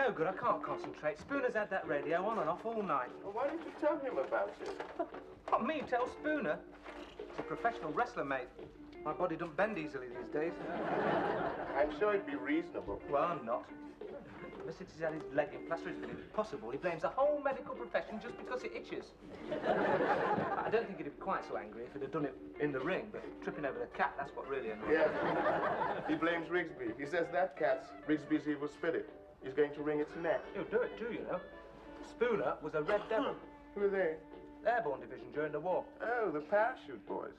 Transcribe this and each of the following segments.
no good. I can't concentrate. Spooner's had that radio on and off all night. Well, why didn't you tell him about it? Not me, tell Spooner. He's a professional wrestler, mate. My body don't bend easily these days. I'm sure he'd be reasonable. Well, I'm not. Ever since he's had his leg in plaster, it's been impossible. He blames the whole medical profession just because it itches. I don't think he'd be quite so angry if he'd have done it in the ring, but tripping over the cat, that's what really annoys him. Yeah. He blames Rigsby. He says that cat's Rigsby's evil spirit. He's going to wring its neck. He'll do it too, you know. Spooner was a Red Devil. Who are they? Airborne division during the war. Oh, the parachute boys.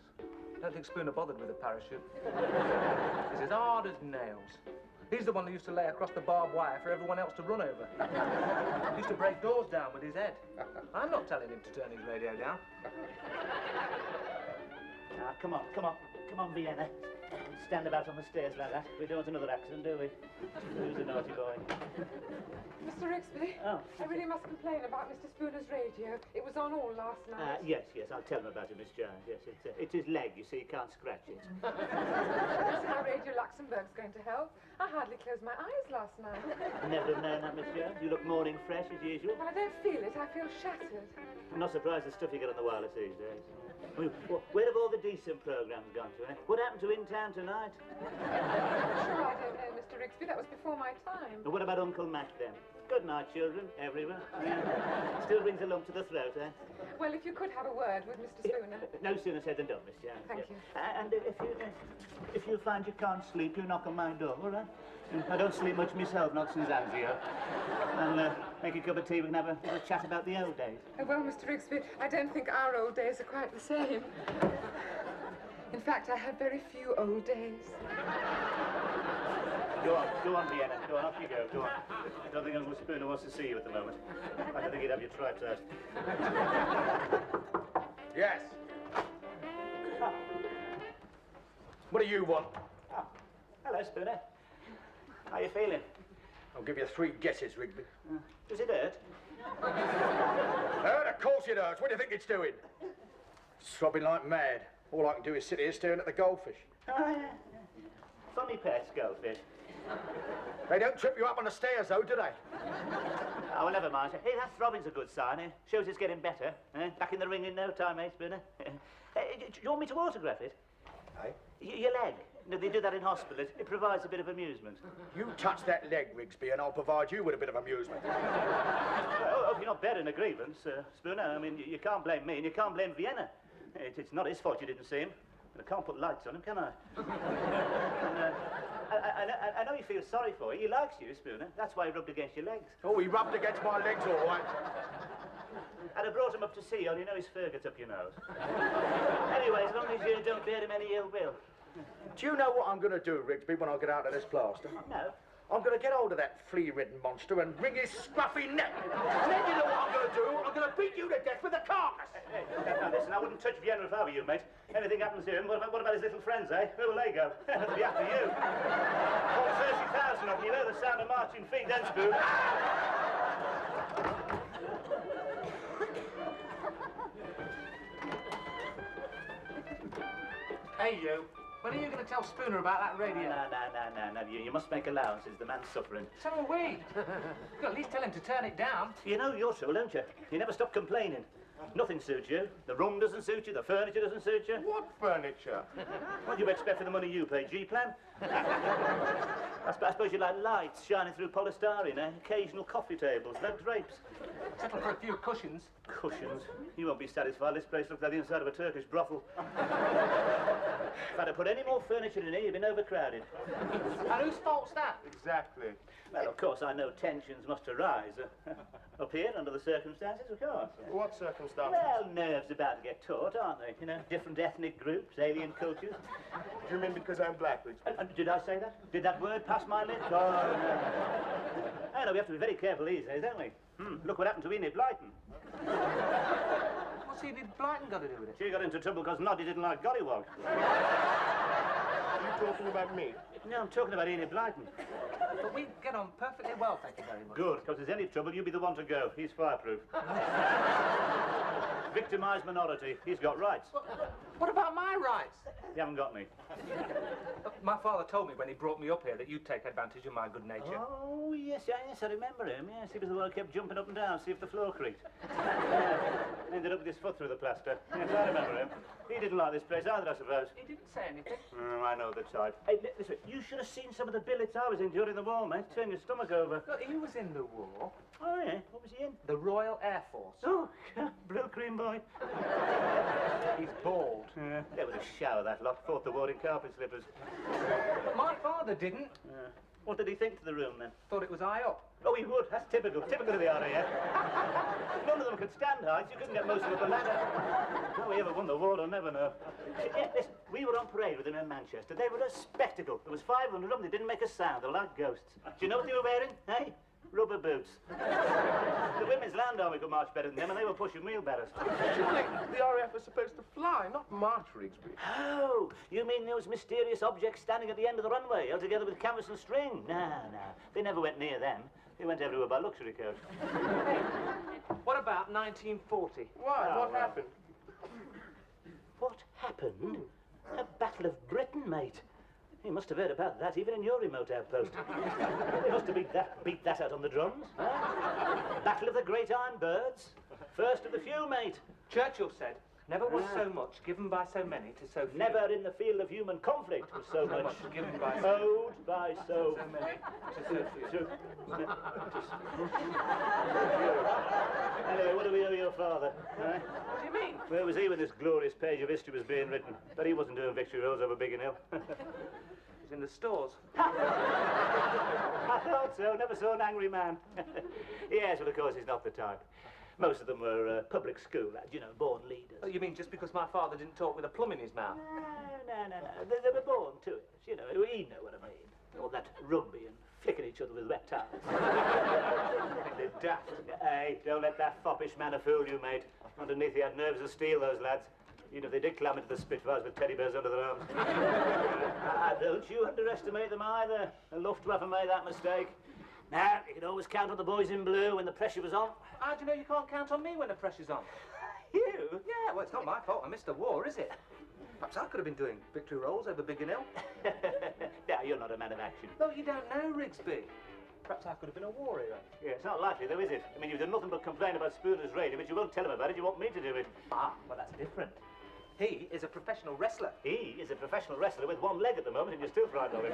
I don't think Spooner bothered with a parachute. He's as hard as nails. He's the one who used to lay across the barbed wire for everyone else to run over. He used to break doors down with his head. I'm not telling him to turn his radio down. Now, come on, Vienna. Don't stand about on the stairs like that. We don't want another accident, do we? Who's a naughty boy? Mr. Rigsby, I really must complain about Mr. Spooner's radio. It was on all last night. Yes, I'll tell him about it, Miss Jones. Yes, it's his leg, you see, he can't scratch it. That's how Radio Luxembourg's going to help. I hardly closed my eyes last night. Never have known that, Miss Jones. You look morning fresh as usual. Well, I don't feel it. I feel shattered. I'm not surprised the stuff you get on the wireless these days. I mean, where have all the decent programmes gone to, eh? What happened to In Town Tonight? Sure, I don't know, Mr. Rigsby. That was before my time. And what about Uncle Mac, then? Good night, children, everyone. Still brings a lump to the throat, eh? Well, if you could have a word with Mr. Spooner. No sooner said than done, Miss Jones. Thank you. And if you find you can't sleep, you knock on my door, all right? I don't sleep much myself, not since Anzio. I'll make a cup of tea, we can have a little chat about the old days. Oh, well, Mr. Rigsby, I don't think our old days are quite the same. In fact, I have very few old days. Go on, Vienna. Go on, off you go. Go on. I don't think Uncle Spooner wants to see you at the moment. I don't think he'd have your tripes out. Yes. What do you want? Oh, hello, Spooner. How you feeling? I'll give you 3 guesses, Rigsby. Does it hurt? Hurt? Of course it hurts. What do you think it's doing? It's throbbing like mad. All I can do is sit here staring at the goldfish. Oh, yeah. Funny pets, goldfish. They don't trip you up on the stairs, though, do they? Oh, well, never mind. Hey, that throbbing's a good sign, eh? Shows it's getting better. Eh? Back in the ring in no time, eh, Spooner? Do you want me to autograph it? Eh? Your leg. No, they do that in hospital. It provides a bit of amusement. You touch that leg, Rigsby, and I'll provide you with a bit of amusement. If you're not bearing a grievance, Spooner, I mean, you can't blame me and you can't blame Vienna. It's not his fault you didn't see him. And I can't put lights on him, can I? I know you feel sorry for him. He likes you, Spooner. That's why he rubbed against your legs. Oh, he rubbed against my legs, all right. And I brought him up to see you, you know his fur gets up your nose. Anyway, as long as you don't bear him any ill will. Do you know what I'm going to do, Rigsby, when I get out of this plaster? No. I'm going to get hold of that flea-ridden monster and wring his scruffy neck. And then you know what I'm going to do? I'm going to beat you to death with a carcass. Hey, now listen, I wouldn't touch Vienna if I were you, mate. Anything happens to him, what about his little friends, eh? Where will they go? They'll be after you. All 30,000 of them, you know the sound of marching feet, then, Spoon. Hey, you. When are you going to tell Spooner about that radio? No. You must make allowances. The man's suffering. So are we. You could at least tell him to turn it down. You know your trouble, don't you? You never stop complaining. Nothing suits you. The room doesn't suit you. The furniture doesn't suit you. What furniture? What do you expect for the money you pay? G-plan? I suppose you like lights shining through polystyrene, eh? Occasional coffee tables, no drapes. Settle for a few cushions. Cushions? You won't be satisfied. This place looks like the inside of a Turkish brothel. If I'd have put any more furniture in here, you'd been overcrowded. And whose fault's that? Exactly. Well, of course, I know tensions must arise. Up here, under the circumstances, of course. What circumstances? Well, nerves about to get taut, aren't they? You know, different ethnic groups, alien cultures. Do you mean because I'm black, Rigsby? Did I say that? Did that word pass my lips? Oh, no. I know we have to be very careful these days, don't we? Look what happened to Enid Blyton. What's Enid Blyton got to do with it? She got into trouble because Noddy didn't like Gollywog. Are you talking about me? No, I'm talking about Enid Blyton. But we get on perfectly well, thank you very much. Good, because if there's any trouble, you be the one to go. He's fireproof. Victimised minority. He's got rights. What about my rights? You haven't got any. My father told me when he brought me up here that you'd take advantage of my good nature. Oh, yes, I remember him. Yes, he was the one who kept jumping up and down, see if the floor creaked. Ended up with his foot through the plaster. Yes, I remember him. He didn't like this place either, I suppose. He didn't say anything. Oh, I know the type. Hey, listen, you should have seen some of the billets I was in during the war, mate. Turn your stomach over. Look, he was in the war. Oh, yeah? What was he in? The Royal Air Force. Oh, blue cream boy. He's bald. Yeah, they would have showered that lot. Fought the war in carpet slippers. But my father didn't. What did he think to the room, then? Thought it was high up. Oh, he would. That's typical. Typical of the RAF. None of them could stand heights. You couldn't get most of them up the ladder. How we ever won the war, I'll never know. Yeah, listen, we were on parade with them in Manchester. They were a spectacle. There was 500 of them. They didn't make a sound. They were like ghosts. Do you know what they were wearing, eh? Rubber boots. The Women's Land Army could march better than them, and they were pushing wheelbarrows. Surely the RAF was supposed to fly, not march, Rigsby. Oh, you mean those mysterious objects standing at the end of the runway, held together with canvas and string? No. They never went near them. They went everywhere by luxury coach. What about 1940? Why? Oh, What well. happened? What happened? A Battle of Britain, mate. You must have heard about that, even in your remote outpost. They must have beat that out on the drums. Huh? Battle of the Great Iron Birds. First of the few, mate. Churchill said, never was so much given by so many to so few. Never in the field of human conflict was so much given by so owed by so many to so few. Anyway, what do we owe your father? Huh? What do you mean? Where was he when this glorious page of history was being written? But he wasn't doing victory roads over Biggin Hill. He's in the stores. I thought so. Never saw an angry man. Yes, well, of course, he's not the type. Most of them were public school lads, you know, born leaders. Oh, you mean just because my father didn't talk with a plum in his mouth? No. They were born to it, you know. You know what I mean. All that rugby and flicking each other with wet towels. They're daft. Hey, don't let that foppish manner fool you, mate. Underneath, he had nerves of steel, those lads. Even if they did climb into the Spitfires with teddy bears under their arms. Don't you underestimate them either. The Luftwaffe made that mistake. Now, you could always count on the boys in blue when the pressure was on. How do you know you can't count on me when the pressure's on? You? Yeah, well, it's not my fault I missed the war, is it? Perhaps I could have been doing victory rolls over Biggin Hill. No, you're not a man of action. No, you don't know, Rigsby. Perhaps I could have been a war hero. Yeah, it's not likely, though, is it? I mean, you've done nothing but complain about Spooner's raiding, but you won't tell him about it. You want me to do it. Ah, well, that's different. He is a professional wrestler. He is a professional wrestler with one leg at the moment, and you're still frightened of him.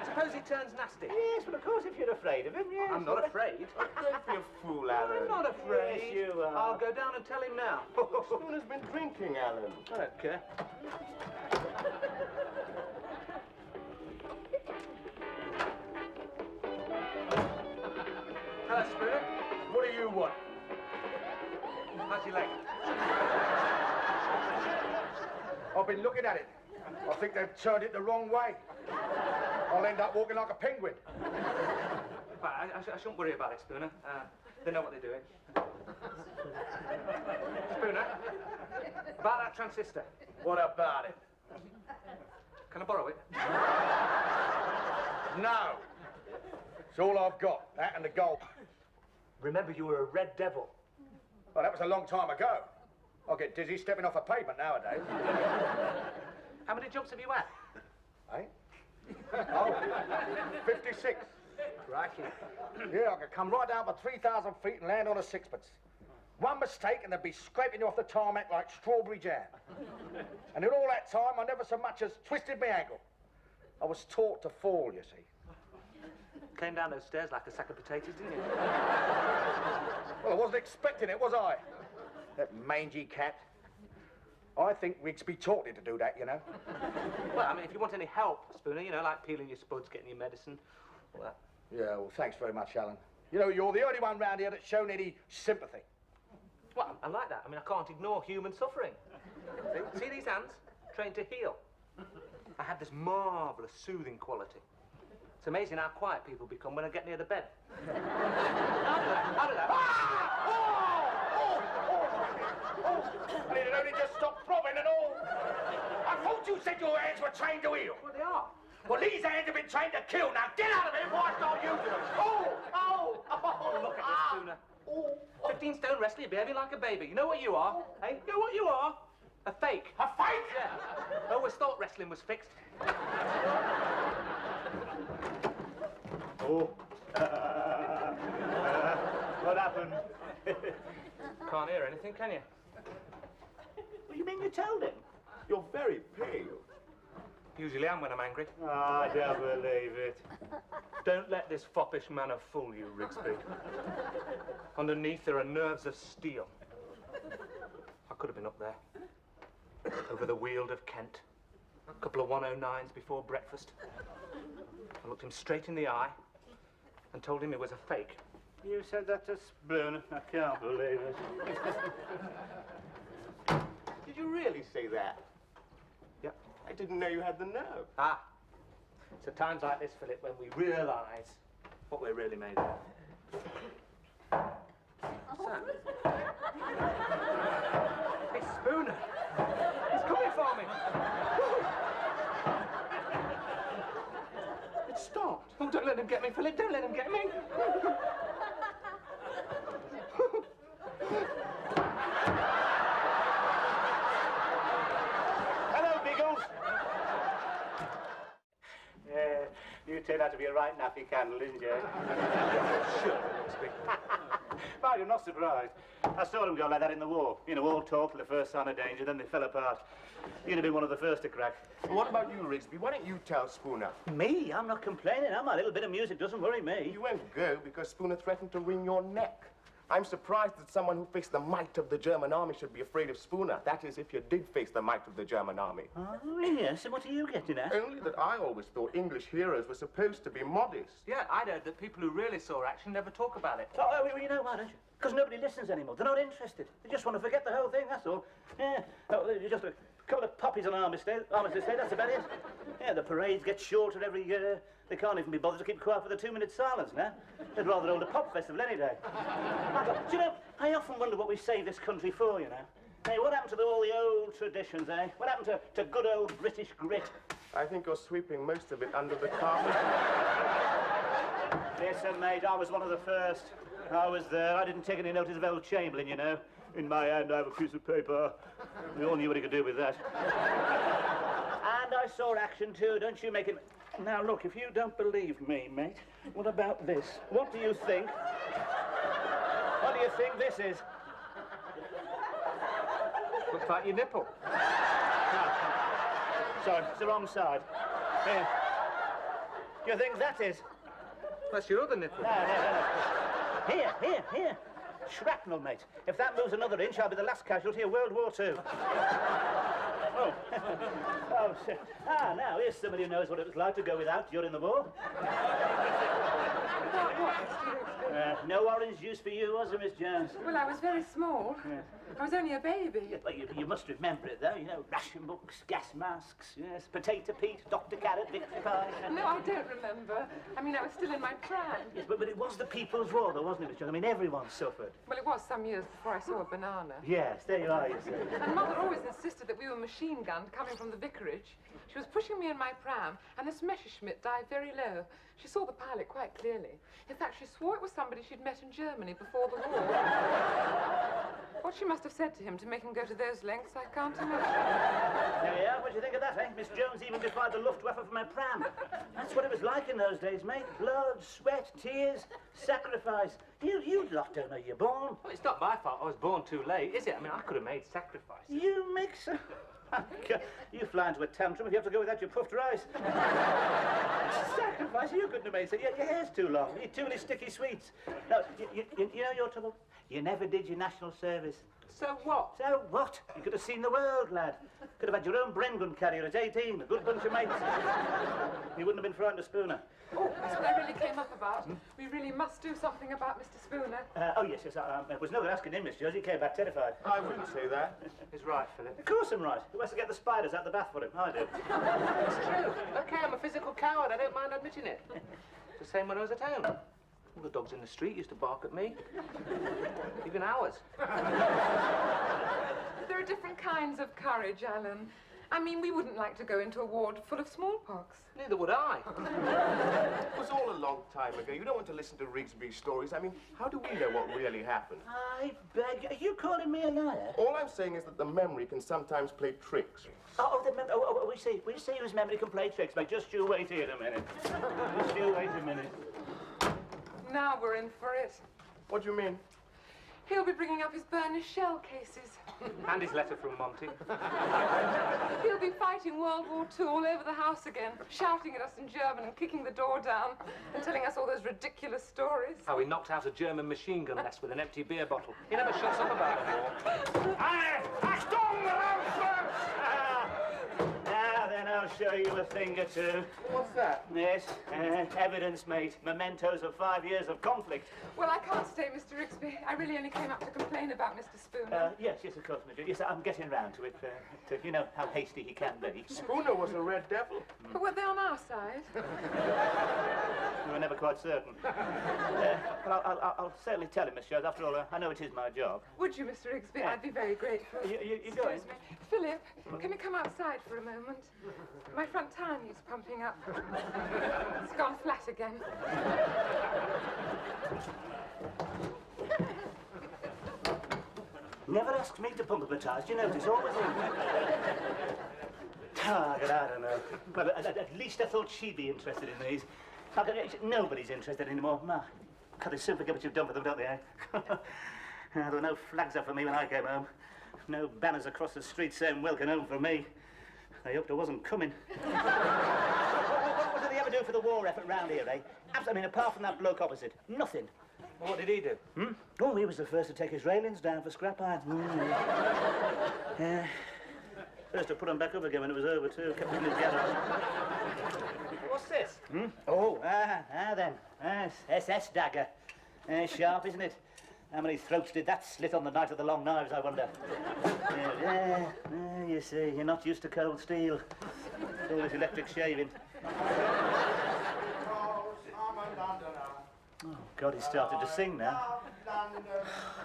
Suppose he turns nasty. Yes, well, of course, if you're afraid of him, yes. I'm not afraid. Don't be a fool, Alan. I'm not afraid. Yes, you are. I'll go down and tell him now. Spooner's been drinking, Alan. I don't care. Hello, Spooner. What do you want? How's your leg? I've been looking at it. I think they've turned it the wrong way. I'll end up walking like a penguin. But I shouldn't worry about it, Spooner. They know what they're doing. Spooner, about that transistor. What about it? Can I borrow it? No. It's all I've got, that and the gold. Remember, you were a red devil. Well, that was a long time ago. I get dizzy stepping off a pavement nowadays. How many jumps have you had? Eh? Oh, 56. Crikey. Yeah, I could come right down for 3,000 feet and land on a sixpence. One mistake and they'd be scraping you off the tarmac like strawberry jam. And in all that time, I never so much as twisted my ankle. I was taught to fall, you see. Came down those stairs like a sack of potatoes, didn't you? Well, I wasn't expecting it, was I? That mangy cat. I think Rigsby taught him to do that, you know. Well, I mean, if you want any help, Spooner, you know, like peeling your spuds, getting your medicine, all that. Yeah, well, thanks very much, Alan. You know, you're the only one round here that's shown any sympathy. Well, I like that. I mean, I can't ignore human suffering. See these hands? Trained to heal. I have this marvellous soothing quality. It's amazing how quiet people become when I get near the bed. How did that? And it only just stopped throbbing and all. I thought you said your hands were trained to heal. Well, they are. Well, these hands have been trained to kill. Now get out of here before I start using them. Oh, Look at this, Spooner. 15 stone wrestling, you're behaving like a baby. You know what you are? Hey, you know what you are? A fake. A fake? Yeah. I always thought wrestling was fixed. Oh. What happened? Can't hear anything, can you? What do you mean you told him? You're very pale. Usually am when I'm angry. Oh, I don't believe it. Don't let this foppish manner fool you, Rigsby. Underneath there are nerves of steel. I could have been up there. Over the Weald of Kent. A couple of 109s before breakfast. I looked him straight in the eye and told him it was a fake. You said that to Spooner. I can't believe it. Did you really say that? Yep. I didn't know you had the nerve. Ah. It's at times like this, Philip, when we realise what we're really made of. What's that? It's Spooner. He's coming for me. It stopped. Oh, don't let him get me, Philip. Don't let him get me. Hello, Biggles. Yeah, you turned out to be a right nappy candle, didn't you? Sure, Rigsby. Well, you're not surprised. I saw them go like that in the war. You know, all talk till the first sign of danger, then they fell apart. You'd have been one of the first to crack. Well, what about you, Rigsby? Why don't you tell Spooner? Me? I'm not complaining, am I? A little bit of music doesn't worry me. You won't go because Spooner threatened to wring your neck. I'm surprised that someone who faced the might of the German army should be afraid of Spooner. That is, if you did face the might of the German army. Oh, yes, and what are you getting at? Only that I always thought English heroes were supposed to be modest. Yeah, I'd heard that people who really saw action never talk about it. Oh, well, you know why, don't you? Because nobody listens anymore. They're not interested. They just want to forget the whole thing, that's all. Yeah, just a couple of poppies on Armistice Day, that's about it. Yeah, the parades get shorter every year. They can't even be bothered to keep quiet for the 2-minute silence now. They'd rather hold a pop festival any day. Do you know, I often wonder what we save this country for, you know. Hey, what happened to all the old traditions, eh? What happened to good old British grit? I think you're sweeping most of it under the carpet. Listen, mate, I was one of the first. I was there. I didn't take any notice of old Chamberlain, you know. In my hand, I have a piece of paper. We all knew what he could do with that. And I saw action, too. Don't you make it... Now, look, if you don't believe me, mate, what about this? What do you think? What do you think this is? Looks like your nipple. No. Sorry, it's the wrong side. Here. Do you think that is? That's your other nipple. No. Here. Shrapnel, mate. If that moves another inch, I'll be the last casualty of World War II. Oh. Oh, shit. Now, here's somebody who knows what it was like to go without during the war. No orange juice for you, was there, Miss Jones? Well, I was very small. Yeah. I was only a baby. Yeah, but you must remember it, though. You know, ration books, gas masks, yes, potato Pete, Dr. Carrot, Victory Pie. No, I don't remember. I mean, I was still in my prime. Yes, but it was the People's War, though, wasn't it, Miss Jones? I mean, everyone suffered. Well, it was some years before I saw a banana. Yes, there you are, you see. And Mother always insisted that we were machine gunned coming from the vicarage. She was pushing me in my pram, and this Messerschmitt dived very low. She saw the pilot quite clearly. In fact, she swore it was somebody she'd met in Germany before the war. What she must have said to him to make him go to those lengths, I can't imagine. There you are. What do you think of that, eh? Miss Jones even defied the Luftwaffe from her pram. That's what it was like in those days, mate. Blood, sweat, tears, sacrifice. You lot don't know you're born. Well, it's not my fault I was born too late, is it? I mean, I could have made sacrifices. You make so... You fly into a tantrum if you have to go without your puffed rice. Sacrifice? You couldn't have made so. Your hair's too long. You eat too many sticky sweets. No, you know your trouble? You never did your national service. So what? So what? You could have seen the world, lad. Could have had your own Bren gun carrier at 18, a good bunch of mates. You wouldn't have been frightened of Spooner. Oh, that's what I really came up about. We really must do something about Mr. Spooner. Oh, yes. There was no good asking him, Miss Jones. He came back terrified. I wouldn't say that. He's right, Philip. Of course I'm right. Who has to get the spiders out the bath for him? I do. It's true. Okay, I'm a physical coward. I don't mind admitting it. It's the same when I was at home. All the dogs in the street used to bark at me. Even ours. There are different kinds of courage, Alan. I mean, we wouldn't like to go into a ward full of smallpox. Neither would I. It was all a long time ago. You don't want to listen to Rigsby's stories. I mean, how do we know what really happened? I beg, are you calling me a liar? All I'm saying is that the memory can sometimes play tricks. We see whose memory can play tricks, mate. Just you wait here a minute. Just you wait a minute. Now we're in for it. What do you mean? He'll be bringing up his burnished shell cases. And his letter from Monty. He'll be fighting World War II all over the house again, shouting at us in German and kicking the door down and telling us all those ridiculous stories. How he knocked out a German machine gun nest with an empty beer bottle. He never shuts up about it all. Now then, I'll show you a thing or two. What's that? Yes, evidence, mate. Mementos of 5 years of conflict. Well, I can't stay, Mr. Rigsby. I really only came up to complain about Mr. Spooner. Yes, of course, Madrid. Yes, I'm getting round to it. You know how hasty he can be. Spooner was a red devil. But were they on our side? We were never quite certain. But I'll certainly tell him, monsieur. After all, I know it is my job. Would you, Mr. Rigsby? I'd be very grateful. You going? Excuse me. Philip, can you come outside for a moment? My front tire needs pumping up. It's gone flat again. Never asks me to pump up the tires, do you notice? Always in. I don't know. Well, at least I thought she'd be interested in these. Nobody's interested anymore. God, they soon forget what you've done for them, don't they, eh? There were no flags up for me when I came home. No banners across the street saying welcome home for me. I hoped I wasn't coming. What did they ever do for the war effort round here, eh? I mean, apart from that bloke opposite, nothing. What did he do? Oh, he was the first to take his railings down for scrap iron. First to put them back up again when it was over, too. Kept them together. What's this? Then. SS dagger. Sharp, isn't it? How many throats did that slit on the night of the long knives, I wonder? You see, you're not used to cold steel. All this electric shaving. Oh, God, he started to sing now. I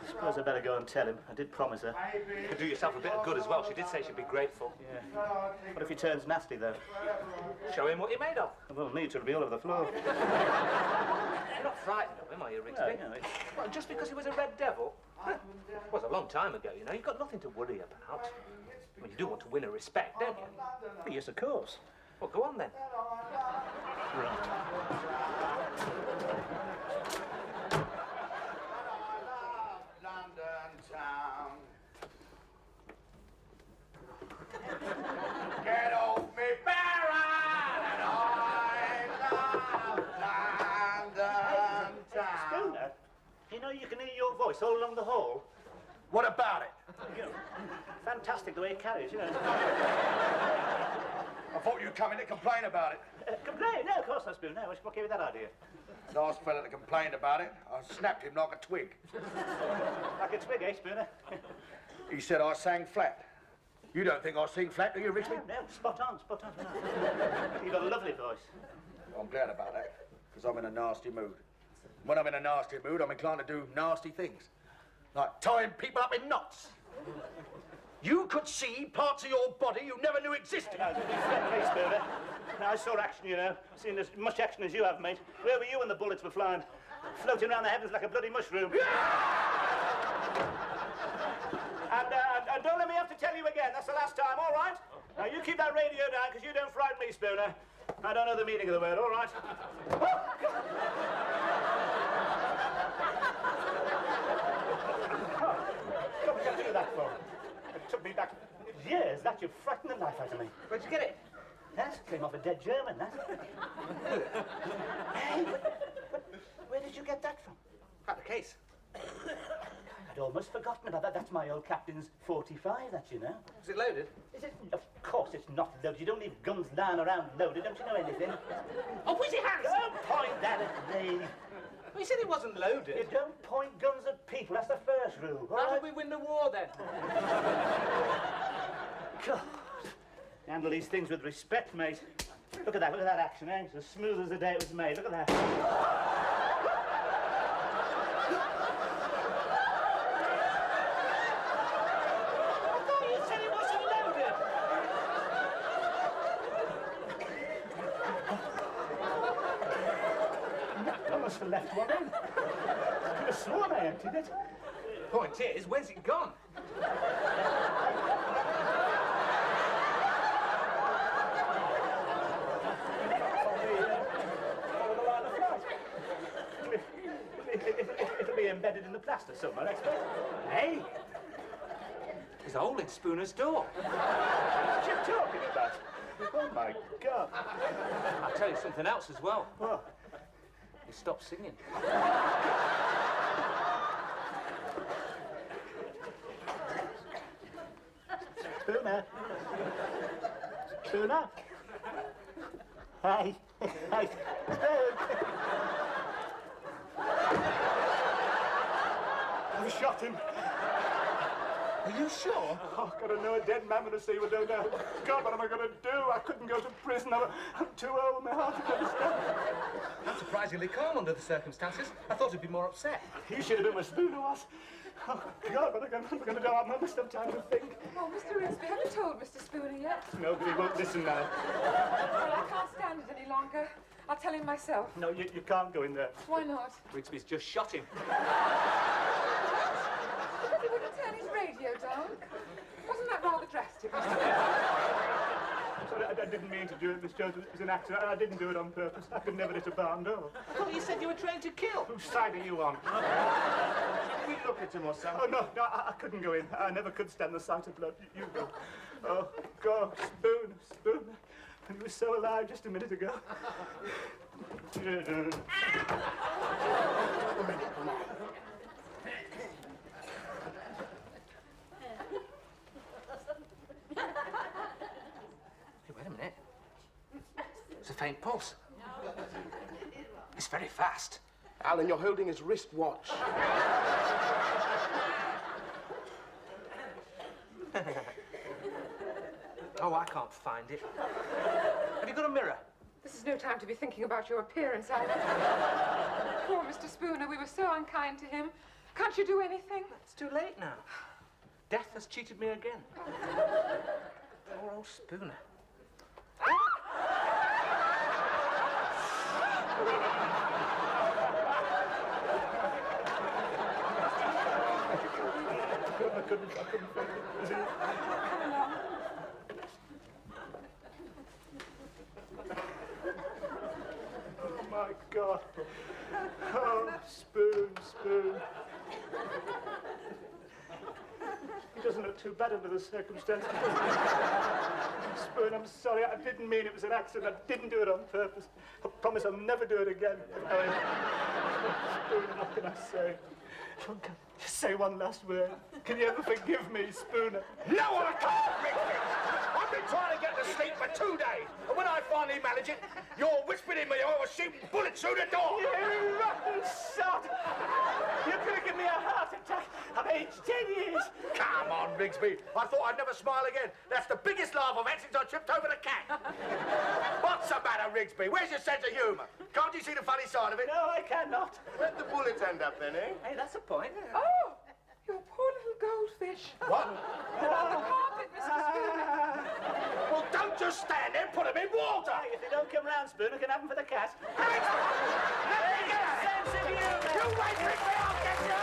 suppose I better go and tell him. I did promise her. You could do yourself a bit of good as well. She did say she'd be grateful. Yeah. What if he turns nasty, though? Show him what you're made of. Well, me, it'll be all over the floor. You're not frightened of him, are you, Rigsby? No, Well, just because he was a red devil? It was a long time ago, you know. You've got nothing to worry about. Well, you do want to win her respect, don't you? Yes, of course. Well, go on then. London town. Get off me barren, and I love London town. Spooner, you know you can hear your voice all along the hall. What about it? You know, fantastic the way it carries, you know. I thought you'd come in to complain about it. Complain? No, of course not, Spooner. No, what gave you that idea? Last fella that complained about it, I snapped him like a twig. Like a twig, eh, Spooner? He said I sang flat. You don't think I sing flat, do you, Rigsby? No, spot on. You've got a lovely voice. I'm glad about that, because I'm in a nasty mood. When I'm in a nasty mood, I'm inclined to do nasty things. Like tying people up in knots. You could see parts of your body you never knew existed. No, please, Spooner. No, I saw action, you know. I've seen as much action as you have, mate. Where were you when the bullets were flying? Floating around the heavens like a bloody mushroom. And don't let me have to tell you again. That's the last time, all right? Now, you keep that radio down, because you don't frighten me, Spooner. I don't know the meaning of the word, all right? What did you do that for? It took me back years. That you frightened the life out of me. Where'd you get it? That came off a dead German, that. Hey, where did you get that from? Out the case. I'd almost forgotten about that. That's my old captain's 45, that, you know. Was it loaded? Is it? Of course it's not loaded. You don't leave guns lying around loaded. Don't you know anything? Oh, where's your hands? Don't point that at me. Well, you said it wasn't loaded. You don't point guns at people. That's the first rule. How did we win the war, then? God. Handle these things with respect, mate. Look at that action, eh? It's as smooth as the day it was made. Look at that. have left one in. I could have sworn I emptied it. Point is, where's it gone? It'll be embedded in the plaster somewhere, I expect. Hey? There's a hole in Spooner's door. What are you talking about? Oh, my God. I'll tell you something else as well. What? He stopped singing. Spooner? Spooner? Hey. Hey. Spoon. I've shot him. Are you sure? Oh, God, I know a dead man with a sea with no doubt. God, what am I going to do? I couldn't go to prison. I'm too old. My heart is going to stop. I'm surprisingly calm under the circumstances. I thought he'd be more upset. You should have been where Spooner was. Oh, God, what am I going to do? I must have time to think. Oh, Mr. Rigsby, have you told Mr. Spooner yet? Nobody won't listen now. Well, I can't stand it any longer. I'll tell him myself. No, you can't go in there. Why not? Rigsby's just shot him. Because he wouldn't turn his radio down. Wasn't that rather drastic, Mr. Rigsby? Sorry, I didn't mean to do it, Miss Jones. It was an accident. I didn't do it on purpose. I could never hit a barn door. I thought you said you were trained to kill. Whose side are you on? Did we look at him or something? Oh, no, I couldn't go in. I never could stand the sight of blood. You go. Oh, God, Spooner. And he was so alive just a minute ago. Hey, wait a minute. It's a faint pulse. It's very fast. Alan, you're holding his wristwatch. Oh, I can't find it. Have you got a mirror? This is no time to be thinking about your appearance, Alan. Poor Mr. Spooner, we were so unkind to him. Can't you do anything? It's too late now. Death has cheated me again. Poor old Spooner. I couldn't find it. Come along. Oh, my God. Oh, Spoon. He doesn't look too bad under the circumstances. Spoon, I'm sorry. I didn't mean it was an accident. I didn't do it on purpose. I promise I'll never do it again. Spoon, what can I say? Just say one last word. Can you ever forgive me, Spooner? No, I can't, Rigsby. I've been trying to get to sleep for 2 days, and when I finally manage it, you're whispering in my ear or shooting bullets through the door. You rotten sod! You're going to give me a heart attack. I've aged 10 years. Come on, Rigsby. I thought I'd never smile again. That's the biggest laugh I've had since I tripped over the cat. What's the matter, Rigsby? Where's your sense of humour? Can't you see the funny side of it? No, I cannot. Where'd the bullets end up then, eh? Hey, that's a point. Oh, your poor little goldfish. What? On the carpet, Mr. Spooner. Well, don't just stand there. Put them in water. Hey, if they don't come round, Spoon, I can have them for the cat. Rigsby! Let me get a sense of humour. You wait, Rigsby. I'll get you.